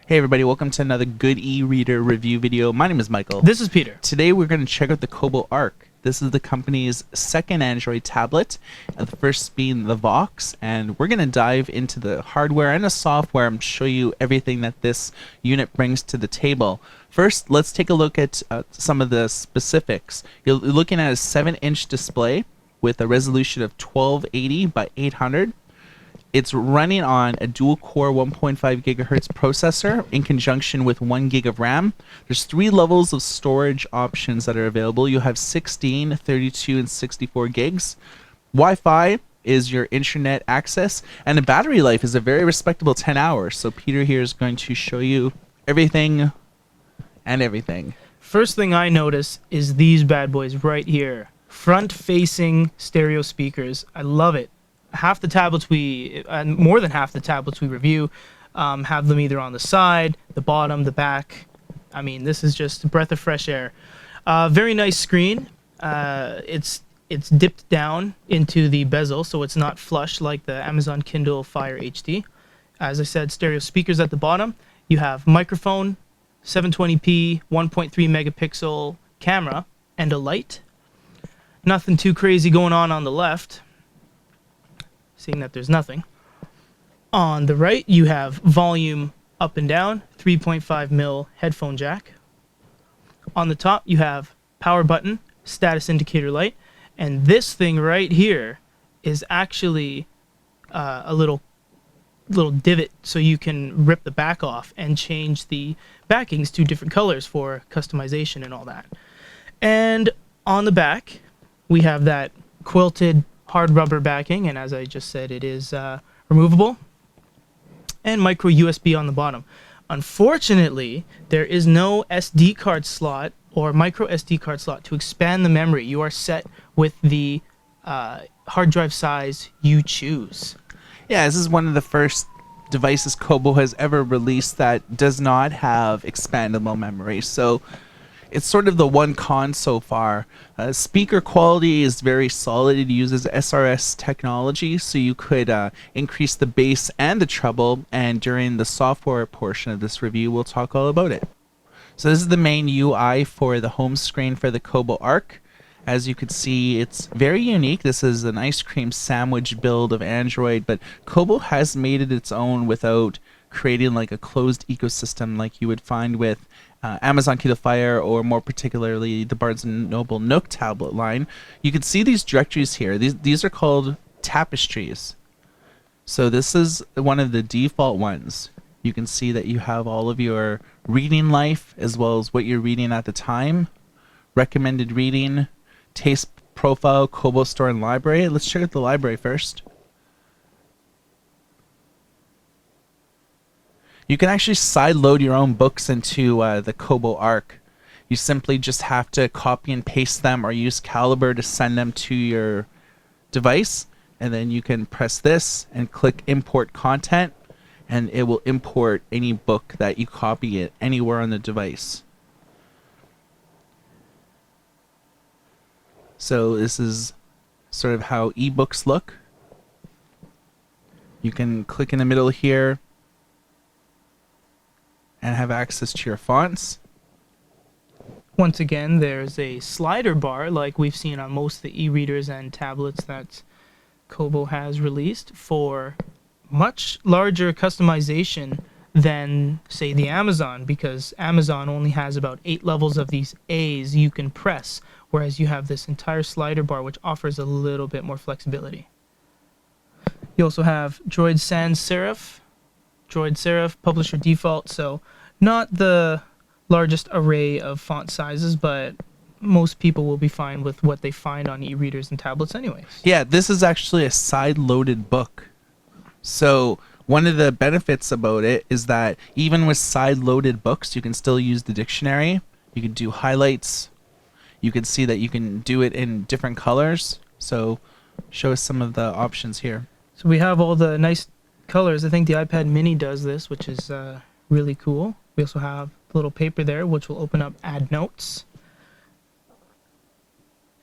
Hey everybody, welcome to another good e-reader review video. My name is Michael. This is Peter. Today we're going to check out the Kobo Arc. This is the company's second Android tablet, the first being the Vox, and we're going to dive into the hardware and the software and show you everything that this unit brings to the table. First, let's take a look at some of the specifics. You're looking at a 7-inch display with a resolution of 1280 by 800. It's running on a dual-core 1.5 gigahertz processor in conjunction with 1 gig of RAM. There's 3 levels of storage options that are available. You have 16, 32, and 64 gigs. Wi-Fi is your internet access, and the battery life is a very respectable 10 hours. So Peter here is going to show you everything and everything. First thing I notice is these bad boys right here. Front-facing stereo speakers. I love it. Half the tablets more than half the tablets we review have them either on the side, the bottom, the back. I mean, this is just a breath of fresh air. Very nice screen. It's dipped down into the bezel, so it's not flush like the Amazon Kindle Fire HD. As I said, stereo speakers at the bottom. You have microphone, 720p, 1.3 megapixel camera, and a light. Nothing too crazy going on the left. Seeing that there's nothing. On the right, you have volume up and down, 3.5mm headphone jack. On the top, you have power button, status indicator light, and this thing right here is actually a little divot, so you can rip the back off and change the backings to different colors for customization and all that. And on the back, we have that quilted hard rubber backing, and as I just said, it is removable, and micro USB on the bottom. Unfortunately, there is no SD card slot or micro SD card slot to expand the memory. You are set with the hard drive size you choose. Yeah, this is one of the first devices Kobo has ever released that does not have expandable memory. So it's sort of the one con so far. Speaker quality is very solid. It uses SRS technology, so you could increase the bass and the treble, and during the software portion of this review, we'll talk all about it. So this is the main UI for the home screen for the Kobo Arc. As you can see, it's very unique. This is an ice cream sandwich build of Android, but Kobo has made it its own without creating like a closed ecosystem like you would find with Amazon Kindle Fire, or more particularly the Barnes & Noble Nook tablet line. You can see these directories here. These are called tapestries. So this is one of the default ones. You can see that you have all of your reading life as well as what you're reading at the time, recommended reading, taste profile, Kobo store, and library. Let's check out the library first. You can actually sideload your own books into the Kobo Arc. You simply just have to copy and paste them or use Calibre to send them to your device, and then you can press this and click import content, and it will import any book that you copy it anywhere on the device. So this is sort of how ebooks look. You can click in the middle here and have access to your fonts. Once again, there's a slider bar like we've seen on most of the e-readers and tablets that Kobo has released for much larger customization than, say, the Amazon, because Amazon only has about 8 levels of these A's you can press, whereas you have this entire slider bar which offers a little bit more flexibility. You also have Droid Sans Serif, publisher default, so not the largest array of font sizes, but most people will be fine with what they find on e-readers and tablets anyways. Yeah, this is actually a side-loaded book. So one of the benefits about it is that even with side-loaded books, you can still use the dictionary. You can do highlights. You can see that you can do it in different colors. So show us some of the options here. So we have all the nice colors. I think the iPad mini does this, which is really cool. We also have a little paper there, which will open up Add Notes.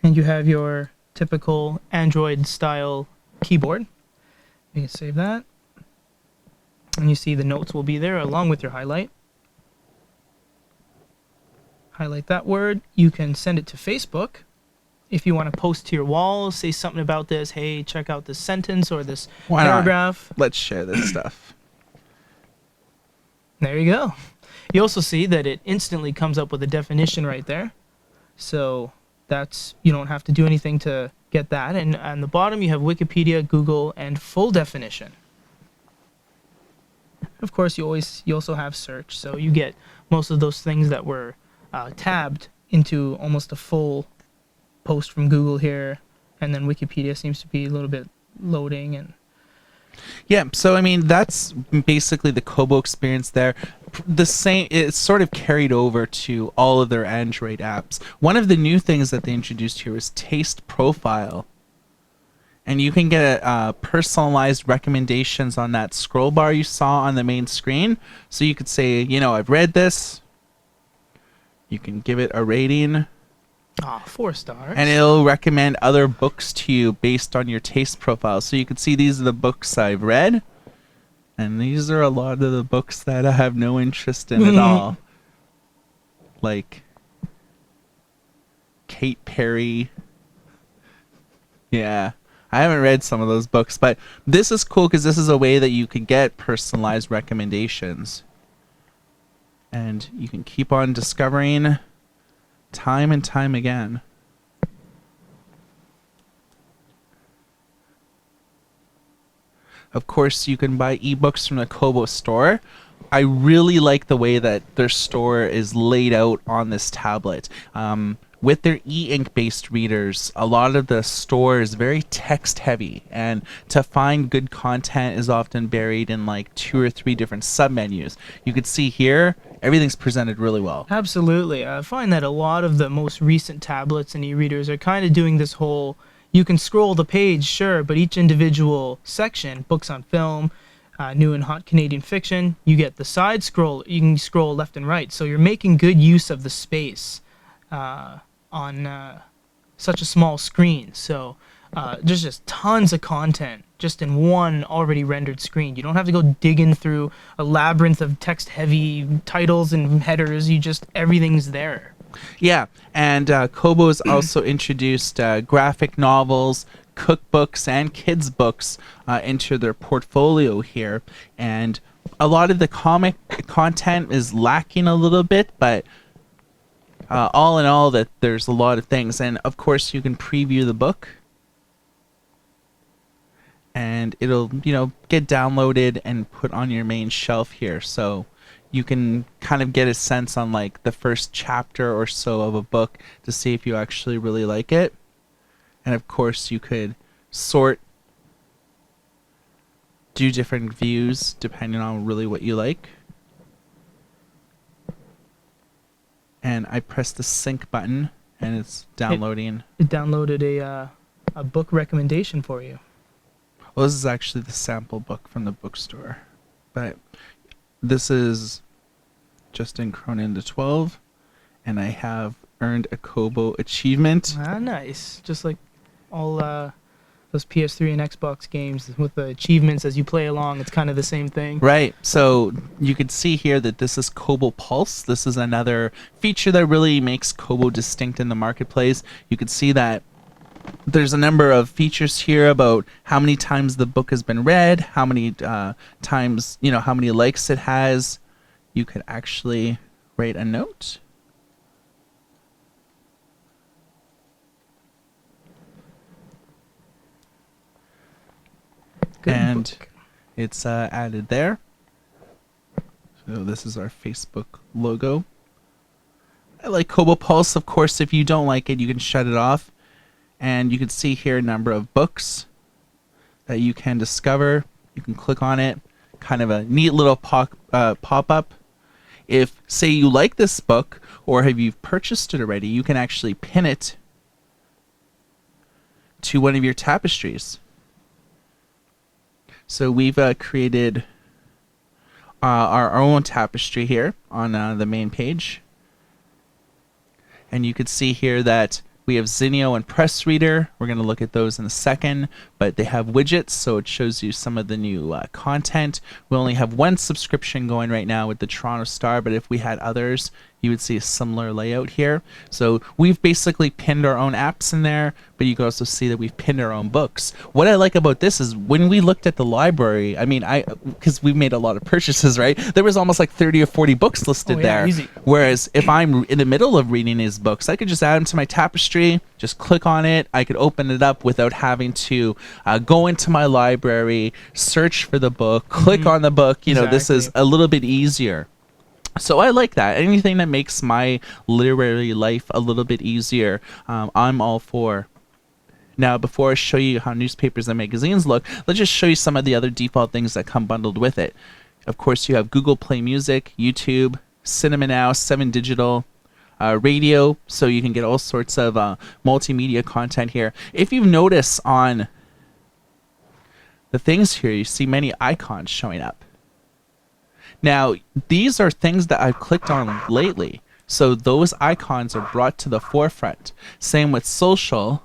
And you have your typical Android style keyboard. You can save that. And you see the notes will be there along with your highlight. Highlight that word. You can send it to Facebook. If you want to post to your wall, say something about this. Hey, check out this sentence or this Why paragraph. not? Let's share this stuff. There you go. You also see that it instantly comes up with a definition right there. So that's, you don't have to do anything to get that. And on the bottom, you have Wikipedia, Google, and full definition. Of course, you also have search. So you get most of those things that were tabbed into almost a full post from Google here, and then Wikipedia seems to be a little bit loading. And yeah, so I mean that's basically the Kobo experience there. The same, it's sort of carried over to all of their Android apps. One of the new things that they introduced here is Taste Profile, and you can get personalized recommendations on that scroll bar you saw on the main screen. So you could say, you know, I've read this. You can give it a rating. 4 stars. And it'll recommend other books to you based on your taste profile. So you can see these are the books I've read. And these are a lot of the books that I have no interest in at all. Like Kate Perry. Yeah. I haven't read some of those books, but this is cool because this is a way that you can get personalized recommendations. And you can keep on discovering time and time again. Of course, you can buy ebooks from the Kobo store. I really like the way that their store is laid out on this tablet. With their e-ink based readers, a lot of the store is very text heavy, and to find good content is often buried in like 2 or 3 different submenus. You could see here, everything's presented really well. Absolutely. I find that a lot of the most recent tablets and e-readers are kind of doing this whole, you can scroll the page, sure, but each individual section, books on film, new and hot Canadian fiction, you get the side scroll, you can scroll left and right. So you're making good use of the space on such a small screen. So there's just tons of content just in one already rendered screen. You don't have to go digging through a labyrinth of text-heavy titles and headers. Everything's there. Yeah, and Kobo's also introduced graphic novels, cookbooks, and kids' books into their portfolio here. And a lot of the comic content is lacking a little bit, but all in all, that there's a lot of things. And of course, you can preview the book, and it'll, you know, get downloaded and put on your main shelf here. So you can kind of get a sense on like the first chapter or so of a book to see if you actually really like it. And of course, you could sort, do different views depending on really what you like. And I press the sync button, and it's downloading. It downloaded a book recommendation for you. Well, this is actually the sample book from the bookstore, but this is just in Cronin to 12, and I have earned a Kobo achievement. Ah, nice. Just like all those PS3 and Xbox games with the achievements as you play along, it's kind of the same thing. Right. So you can see here that this is Kobo Pulse. This is another feature that really makes Kobo distinct in the marketplace. You can see that there's a number of features here about how many times the book has been read, how many times, you know, how many likes it has. You could actually write a note. Good and book. It's added there. So this is our Facebook logo. I like Kobo Pulse. Of course, if you don't like it, you can shut it off. And you can see here a number of books that you can discover. You can click on it. Kind of a neat little pop-up. If, say, you like this book, or have you purchased it already, you can actually pin it to one of your tapestries. So we've created our own tapestry here on the main page. And you can see here that We have Zinio and Press Reader. We're going to look at those in a second, but they have widgets, so it shows you some of the new content. We only have one subscription going right now with the Toronto Star, but if we had others, you would see a similar layout here. So we've basically pinned our own apps in there, but you can also see that we've pinned our own books. What I like about this is when we looked at the library, I mean, because we've made a lot of purchases, right? There was almost like 30 or 40 books listed there. Easy. Whereas if I'm in the middle of reading these books, I could just add them to my tapestry, just click on it. I could open it up without having to go into my library, search for the book, click on the book. You know, this is a little bit easier. So I like that. Anything that makes my literary life a little bit easier, I'm all for. Now, before I show you how newspapers and magazines look, let's just show you some of the other default things that come bundled with it. Of course, you have Google Play Music, YouTube, Cinema Now, 7 Digital, radio, so you can get all sorts of multimedia content here. If you notice on the things here, you see many icons showing up. Now, these are things that I've clicked on lately, so those icons are brought to the forefront. Same with social.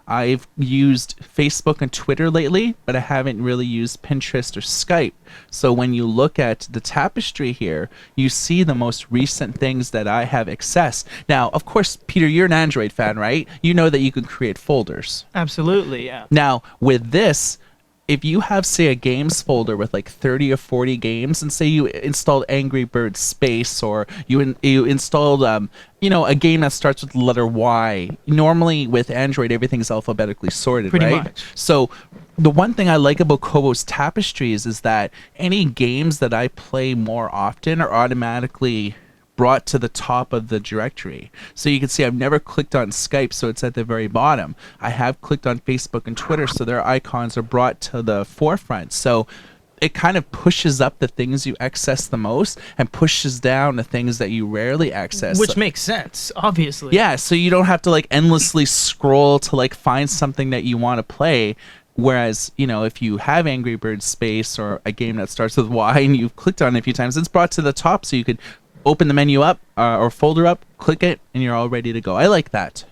I've used Facebook and Twitter lately, but I haven't really used Pinterest or Skype. So when you look at the tapestry here, you see the most recent things that I have accessed. Now, of course, Peter, you're an Android fan, right? You know that you can create folders. Absolutely, yeah. Now, with this, if you have, say, a games folder with like 30 or 40 games, and say you installed Angry Birds Space, or you installed, a game that starts with the letter Y. Normally with Android, everything's alphabetically sorted, Pretty right? much. So the one thing I like about Kobo's tapestries is that any games that I play more often are automatically brought to the top of the directory. So you can see I've never clicked on Skype, so it's at the very bottom. I have clicked on Facebook and Twitter, so their icons are brought to the forefront. So it kind of pushes up the things you access the most and pushes down the things that you rarely access. Which makes sense, obviously. Yeah, so you don't have to like endlessly scroll to like find something that you want to play. Whereas, if you have Angry Birds Space or a game that starts with Y and you've clicked on it a few times, it's brought to the top, so you could open the menu up or folder up, click it, and you're all ready to go. I like that.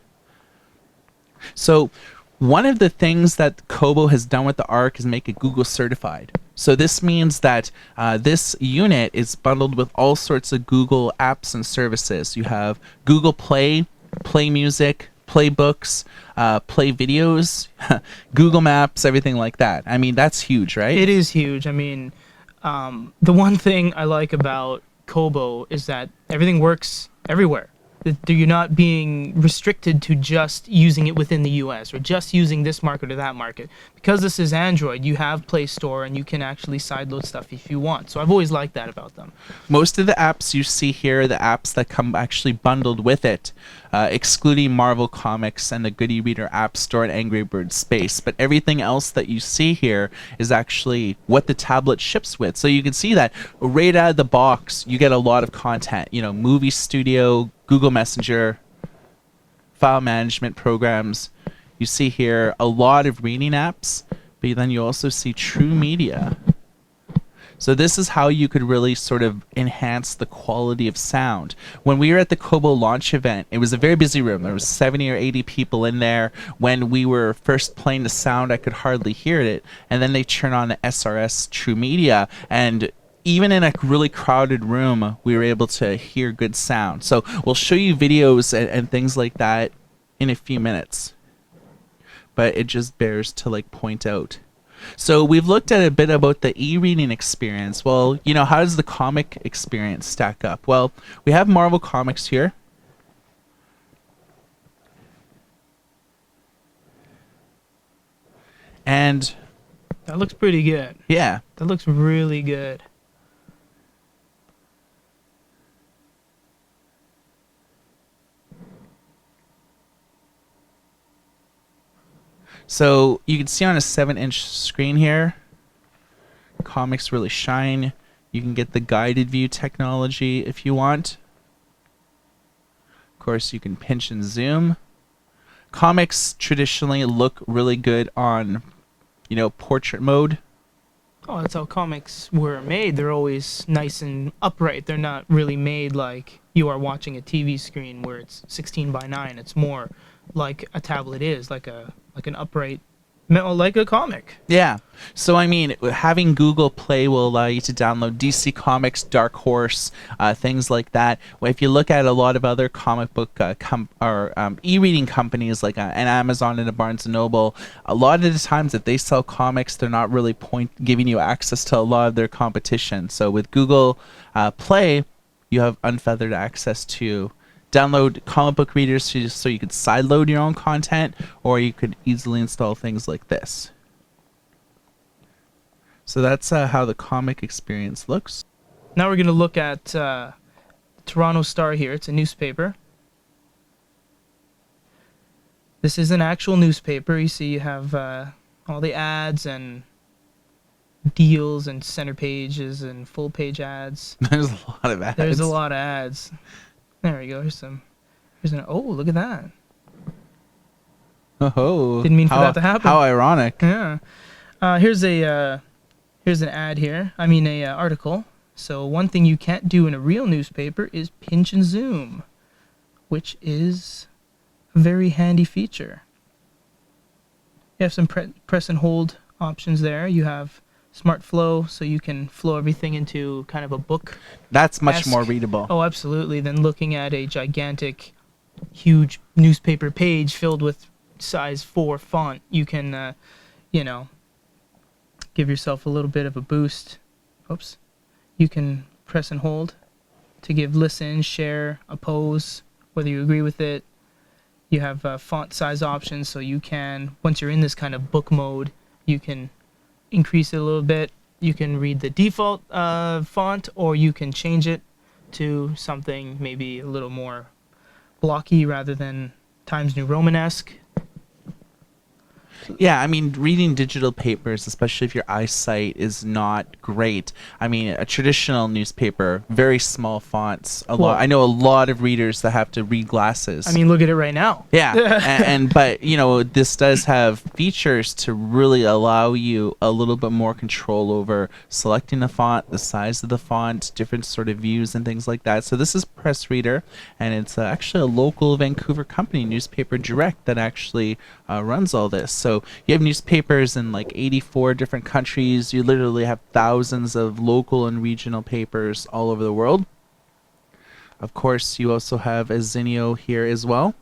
So one of the things that Kobo has done with the Arc is make it Google certified. So this means that this unit is bundled with all sorts of Google apps and services. You have Google Play, Play Music, Play Books, Play Videos, Google Maps, everything like that. I mean, that's huge, right? It is huge. I mean, the one thing I like about Kobo is that everything works everywhere. You're not being restricted to just using it within the US or just using this market or that market. Because this is Android, you have Play Store and you can actually sideload stuff if you want. So I've always liked that about them. Most of the apps you see here are the apps that come actually bundled with it, excluding Marvel Comics and the Goody Reader App Store and Angry Birds Space. But everything else that you see here is actually what the tablet ships with. So you can see that right out of the box, you get a lot of content. Movie Studio, Google Messenger, file management programs. You see here a lot of reading apps, but then you also see True Media. So this is how you could really sort of enhance the quality of sound. When we were at the Kobo launch event, it was a very busy room. There was 70 or 80 people in there. When we were first playing the sound, I could hardly hear it. And then they turn on the SRS True Media, and even in a really crowded room, we were able to hear good sound. So we'll show you videos and things like that in a few minutes. But it just bears to point out. So we've looked at a bit about the e-reading experience. Well, how does the comic experience stack up? Well, we have Marvel Comics here. And that looks pretty good. Yeah. That looks really good. So you can see on a 7-inch screen here, comics really shine. You can get the guided view technology if you want. Of course, you can pinch and zoom. Comics traditionally look really good on, portrait mode. Oh, that's how comics were made. They're always nice and upright. They're not really made like you are watching a TV screen where it's 16 by 9. It's more like a tablet is, like an upright, like a comic. Yeah. So, I mean, having Google Play will allow you to download DC Comics, Dark Horse, things like that. Well, if you look at a lot of other comic book e-reading companies like an Amazon and a Barnes & Noble, a lot of the times that they sell comics, they're not really giving you access to a lot of their competition. So with Google Play, you have unfeathered access to download comic book readers so you could sideload your own content, or you could easily install things like this. So that's how the comic experience looks. Now we're going to look at Toronto Star here. It's a newspaper. This is an actual newspaper. You see you have all the ads and deals and center pages and full page ads. There's a lot of ads. There's a lot of ads. There we go. Here's an, oh, look at that. Oh, Didn't mean for that to happen. How ironic. Yeah. Here's an ad here. I mean, a article. So one thing you can't do in a real newspaper is pinch and zoom, which is a very handy feature. You have some press and hold options there. You have Smart Flow, so you can flow everything into kind of a book. That's much more readable. Oh, absolutely. Than looking at a gigantic, huge newspaper page filled with size 4 font. You can, give yourself a little bit of a boost. Oops. You can press and hold to give listen, share, oppose, whether you agree with it. You have font size options, so you can, once you're in this kind of book mode, you can increase it a little bit. You can read the default font, or you can change it to something maybe a little more blocky rather than Times New Romanesque. Yeah, I mean, reading digital papers, especially if your eyesight is not great. I mean, a traditional newspaper, very small fonts. I know a lot of readers that have to read glasses. I mean, look at it right now. Yeah, but this does have features to really allow you a little bit more control over selecting the font, the size of the font, different sort of views and things like that. So this is Press Reader, and it's actually a local Vancouver company, Newspaper Direct, that actually runs all this. So you have newspapers in like 84 different countries. You literally have thousands of local and regional papers all over the world. Of course, you also have a Zinio here as well.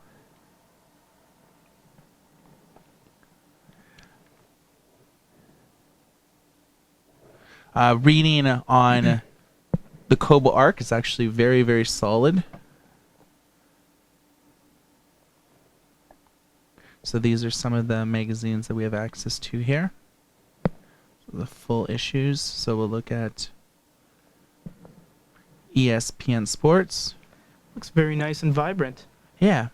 Reading on the Kobo Arc is actually very, very solid. So these are some of the magazines that we have access to here. So the full issues. So we'll look at ESPN Sports. Looks very nice and vibrant. Yeah.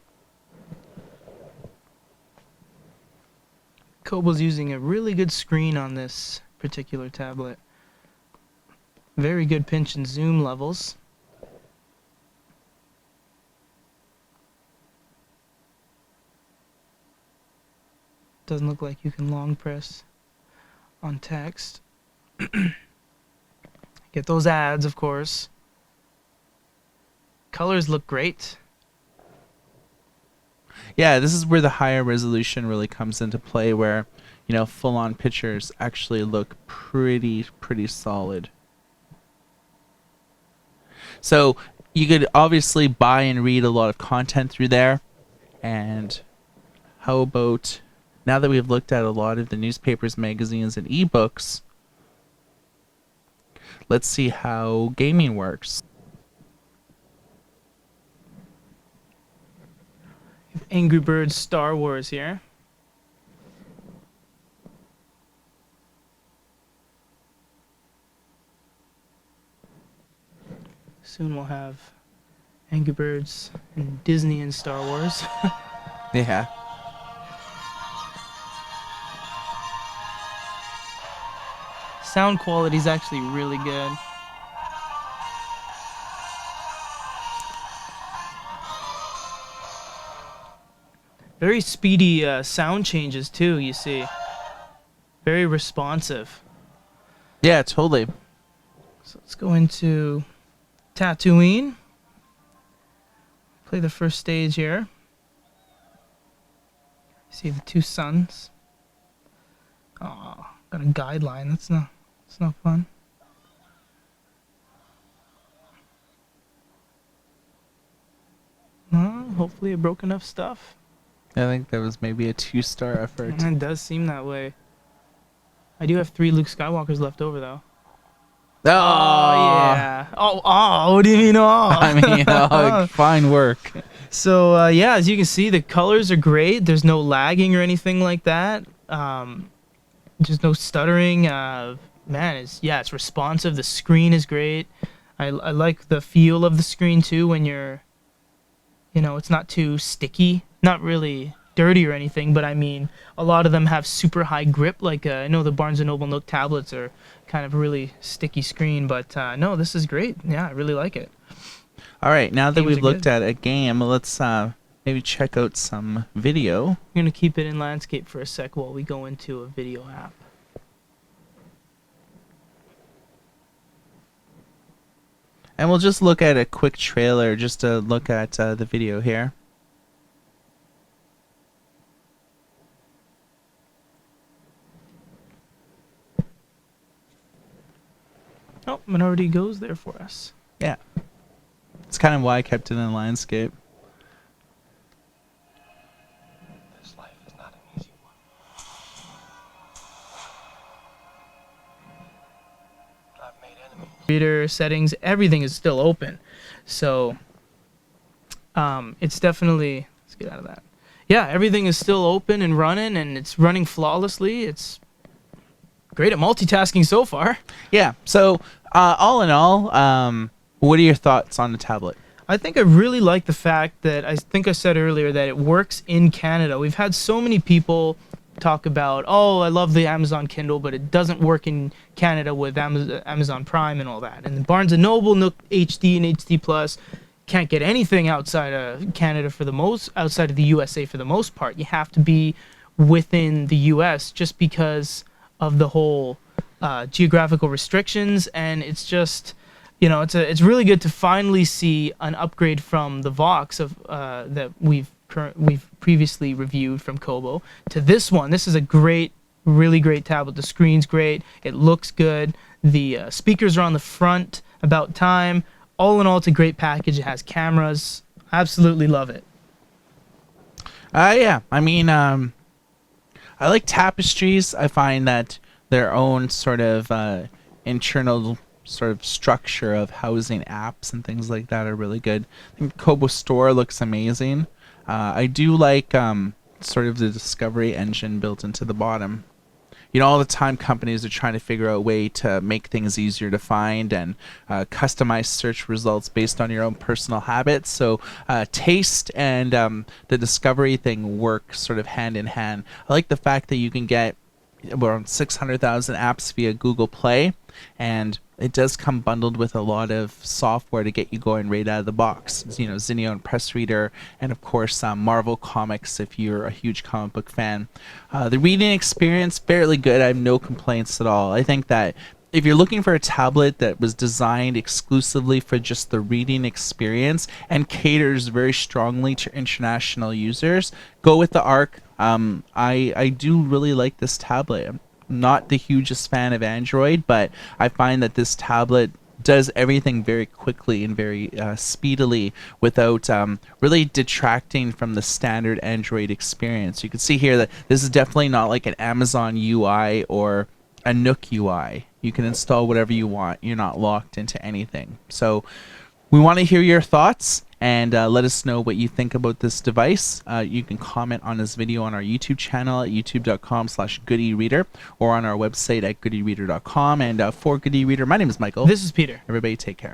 Kobo's using a really good screen on this particular tablet. Very good pinch and zoom levels. Doesn't look like you can long press on text. Get those ads, of course. Colors look great. Yeah, this is where the higher resolution really comes into play, where full-on pictures actually look pretty solid. So you could obviously buy and read a lot of content through there. And how about, now that we've looked at a lot of the newspapers, magazines, and ebooks, let's see how gaming works. Angry Birds Star Wars here. Soon we'll have Angry Birds and Disney and Star Wars. Yeah. Sound quality is actually really good. Very speedy sound changes too, you see. Very responsive. Yeah, totally. So let's go into Tatooine. Play the first stage here. See the two suns. Oh, got a guideline. That's not fun. Hopefully it broke enough stuff. I think that was maybe a 2-star effort. It does seem that way. I do have 3 Luke Skywalkers left over though. Oh, Yeah. Oh, what do you mean? Oh. I mean, fine work. So yeah, as you can see, the colors are great. There's no lagging or anything like that. Just no stuttering. Man, it's responsive. The screen is great. I like the feel of the screen too when you're, it's not too sticky, not really dirty or anything, but I mean, a lot of them have super high grip. Like I know the Barnes & Noble Nook tablets are kind of a really sticky screen, but no, this is great. Yeah, I really like it. All right, now that Games we've are looked good. at a game, let's maybe check out some video. I'm gonna keep it in landscape for a sec while we go into a video app. And we'll just look at a quick trailer just to look at the video here. Oh, Minority goes there for us. Yeah. It's kind of why I kept it in landscape. This life is not an easy one. I've made enemies. Reader settings, everything is still open. So it's definitely, let's get out of that. Yeah, everything is still open and running, and it's running flawlessly. It's great at multitasking so far. Yeah, so all in all, what are your thoughts on the tablet? I think I really like the fact that I think I said earlier that it works in Canada. We've had so many people talk about, oh, I love the Amazon Kindle, but it doesn't work in Canada with Amazon Prime and all that. And Barnes & Noble, Nook HD and HD Plus can't get anything outside of Canada outside of the USA for the most part. You have to be within the US just because of the whole geographical restrictions, and it's just, it's really good to finally see an upgrade from the Vox that we've previously reviewed from Kobo to this one. This is a really great tablet. The screen's great. It looks good. The speakers are on the front. About time. All in all, it's a great package. It has cameras. Absolutely love it. Yeah, I mean, I like Tapestries. I find that their own sort of internal sort of structure of housing apps and things like that are really good. I think Kobo Store looks amazing. I do like sort of the discovery engine built into the bottom. All the time companies are trying to figure out a way to make things easier to find and customize search results based on your own personal habits. So taste and the discovery thing work sort of hand in hand. I like the fact that you can get around 600,000 apps via Google Play, and it does come bundled with a lot of software to get you going right out of the box. Zinio and Press Reader, and of course Marvel Comics if you're a huge comic book fan. The reading experience, fairly good. I have no complaints at all. I think that if you're looking for a tablet that was designed exclusively for just the reading experience and caters very strongly to international users, go with the Arc. I do really like this tablet. I'm not the hugest fan of Android, but I find that this tablet does everything very quickly and very speedily without really detracting from the standard Android experience. You can see here that this is definitely not like an Amazon UI or a Nook UI. You can install whatever you want. You're not locked into anything. So we want to hear your thoughts and let us know what you think about this device. You can comment on this video on our YouTube channel at youtube.com/goodereader or on our website at goodereader.com. And for Good eReader, my name is Michael. This is Peter. Everybody take care.